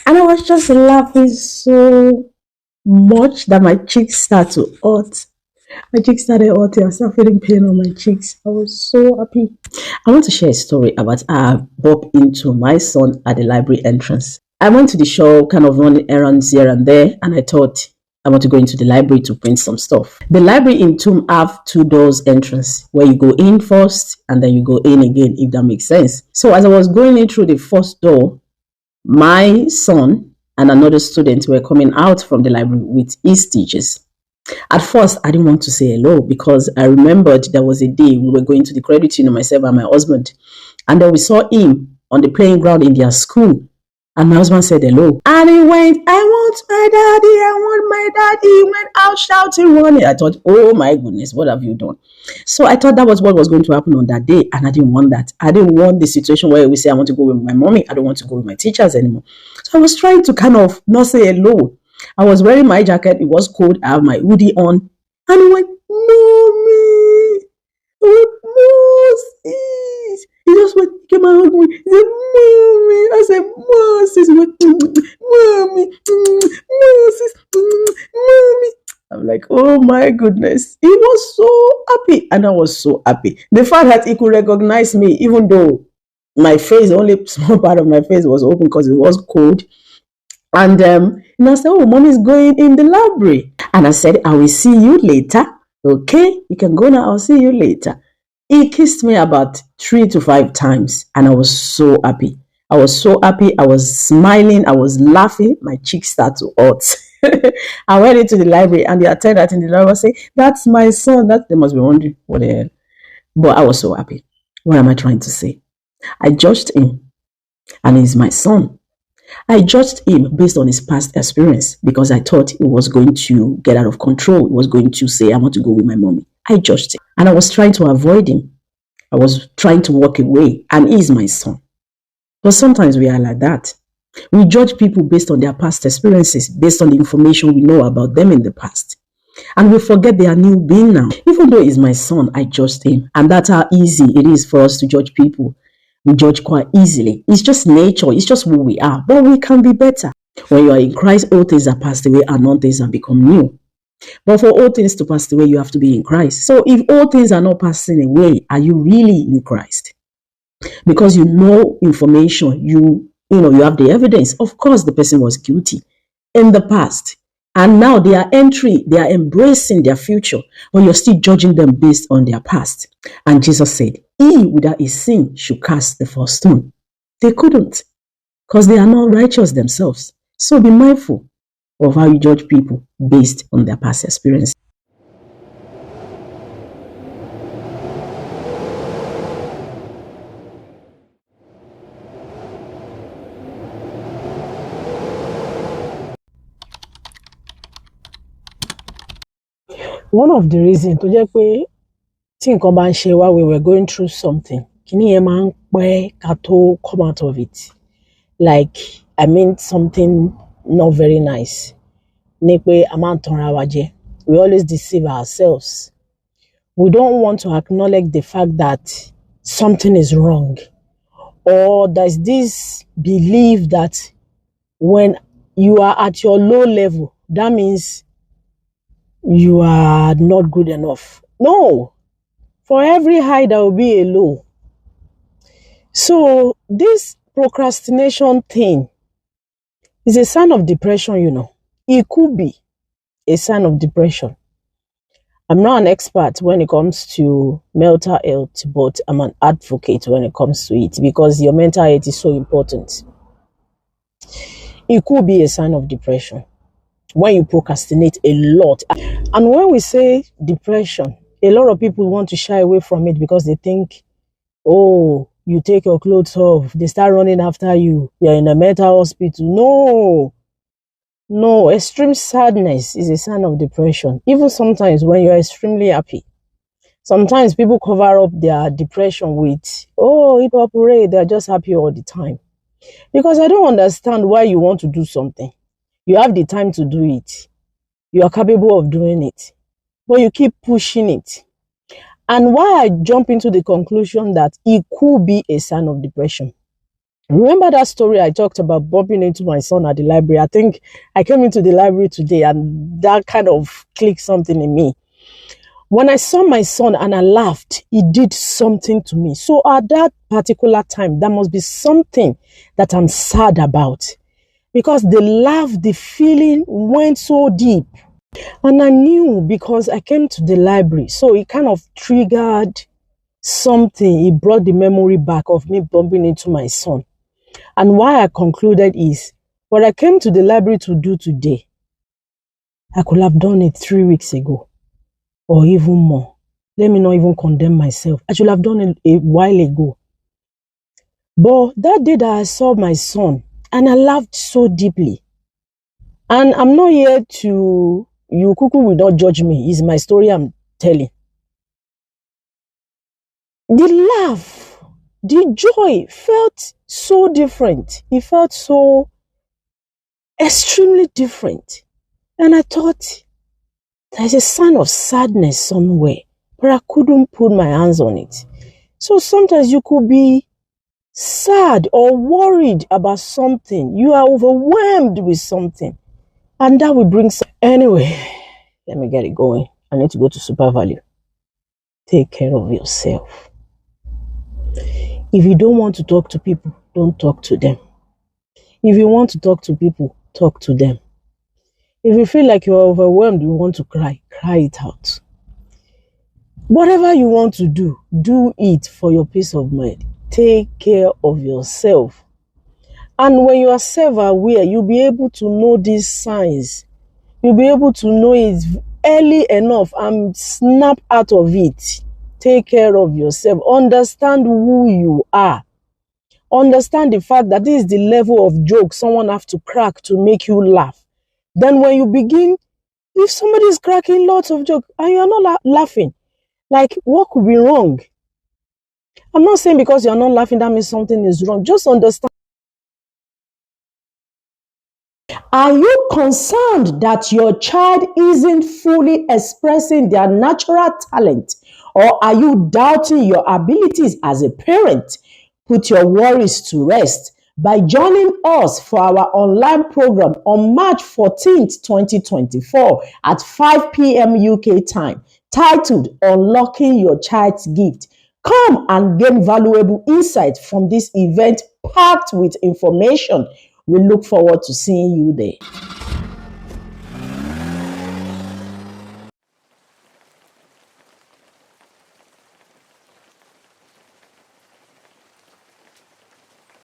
And I was just laughing so much that my cheeks started to hurt. My cheeks started hurting. I started feeling pain on my cheeks. I was so happy. I want to share a story about how I bumped into my son at the library entrance. I went to the shop, kind of running errands here and there, and I thought I want to go into the library to print some stuff. The library in Tomb have two doors entrance where you go in first and then you go in again, if that makes sense. So as I was going in through the first door, my son and another student were coming out from the library with his teachers. At first, I didn't want to say hello because I remembered there was a day we were going to the credit union, myself and my husband, and then we saw him on the playing ground in their school. And my husband said hello. And he went, I want my daddy, I want my daddy. He went out shouting, running. I thought, oh my goodness, what have you done? So I thought that was what was going to happen on that day. And I didn't want that. I didn't want the situation where we say, I want to go with my mommy. I don't want to go with my teachers anymore. So I was trying to kind of not say hello. I was wearing my jacket. It was cold. I have my hoodie on. And he went, Mommy, Moses. He just went, came and hugged me. He said, Mommy. I said, Moses. He went, Mommy, Moses, Mommy. I'm like, oh my goodness. He was so happy. And I was so happy. The fact that he could recognize me, even though my face, only small part of my face was open because it was cold. And I said, oh, Mommy's going in the library. And I said, I will see you later. Okay, you can go now. I'll see you later. He kissed me about 3 to 5 times. And I was so happy. I was so happy. I was smiling. I was laughing. My cheeks started to hurt. I went into the library and the attendant in the library was saying, that's my son. That they must be wondering what the hell. But I was so happy. What am I trying to say? I judged him. And he's my son. I judged him based on his past experience because I thought he was going to get out of control. He was going to say, I want to go with my mommy. I judged him and I was trying to avoid him. I was trying to walk away, and he's my son. But sometimes we are like that. We judge people based on their past experiences, based on the information we know about them in the past. And we forget they are new being now. Even though he's my son, I judged him. And that's how easy it is for us to judge people. We judge quite easily. It's just nature. It's just who we are. But we can be better. When you are in Christ, all things are passed away and all things have become new. But for all things to pass away, you have to be in Christ. So if all things are not passing away, are you really in Christ? Because you know information, you have the evidence. Of course, the person was guilty in the past. And now they are embracing their future, but you're still judging them based on their past. And Jesus said, he without a sin should cast the first stone. They couldn't, because they are not righteous themselves. So be mindful of how you judge people based on their past experience. One of the reasons tó jẹ́ pé tí nǹkan bá ń ṣe wá, we were going through something, kíní yẹn máa ń pẹ́ ká tó come out of it. Like, I mean something not very nice. Ní pé a máa ń tanra wa jẹ. We always deceive ourselves. We don't want to acknowledge the fact that something is wrong. Or there's this belief that when you are at your low level, that means you are not good enough. No. For every high, there will be a low. So this procrastination thing is a sign of depression, It could be a sign of depression. I'm not an expert when it comes to mental health, but I'm an advocate when it comes to it because your mental health is so important. It could be a sign of depression when you procrastinate a lot. And when we say depression, a lot of people want to shy away from it because they think, oh, you take your clothes off, they start running after you, you're in a mental hospital. No, extreme sadness is a sign of depression. Even sometimes when you're extremely happy, sometimes people cover up their depression with, oh, hip hop hooray, they're just happy all the time. Because I don't understand why you want to do something. You have the time to do it. You are capable of doing it. But you keep pushing it. And why I jump into the conclusion that it could be a sign of depression. Remember that story I talked about bumping into my son at the library? I think I came into the library today and that kind of clicked something in me. When I saw my son and I laughed, it did something to me. So at that particular time, there must be something that I'm sad about. Because the laugh, the feeling went so deep. And I knew because I came to the library. So it kind of triggered something. It brought the memory back of me bumping into my son. And why I concluded is, what I came to the library to do today, I could have done it 3 weeks ago or even more. Let me not even condemn myself. I should have done it a while ago. But that day that I saw my son and I laughed so deeply. And I'm not here to, you cuckoo will not judge me. It's my story I'm telling. The laugh, the joy felt so different. It felt so extremely different. And I thought, there's a sign of sadness somewhere, but I couldn't put my hands on it. So sometimes you could be sad or worried about something. You are overwhelmed with something. And that will bring anyway, let me get it going. I need to go to Super Value. Take care of yourself. If you don't want to talk to people, don't talk to them. If you want to talk to people, talk to them. If you feel like you're overwhelmed, you want to cry, cry it out. Whatever you want to do it for your peace of mind. Take care of yourself. And when you are self-aware, you'll be able to know these signs. You'll be able to know it early enough and snap out of it. Take care of yourself. Understand who you are. Understand the fact that this is the level of joke someone have to crack to make you laugh. Then when you begin, if somebody is cracking lots of jokes and you're not laughing, like what could be wrong? I'm not saying because you're not laughing that means something is wrong. Just understand. Are you concerned that your child isn't fully expressing their natural talent? Or are you doubting your abilities as a parent? Put your worries to rest by joining us for our online program on March 14th, 2024 at 5 p.m. UK time, titled Unlocking Your Child's Gift. Come and gain valuable insight from this event packed with information. We look forward to seeing you there.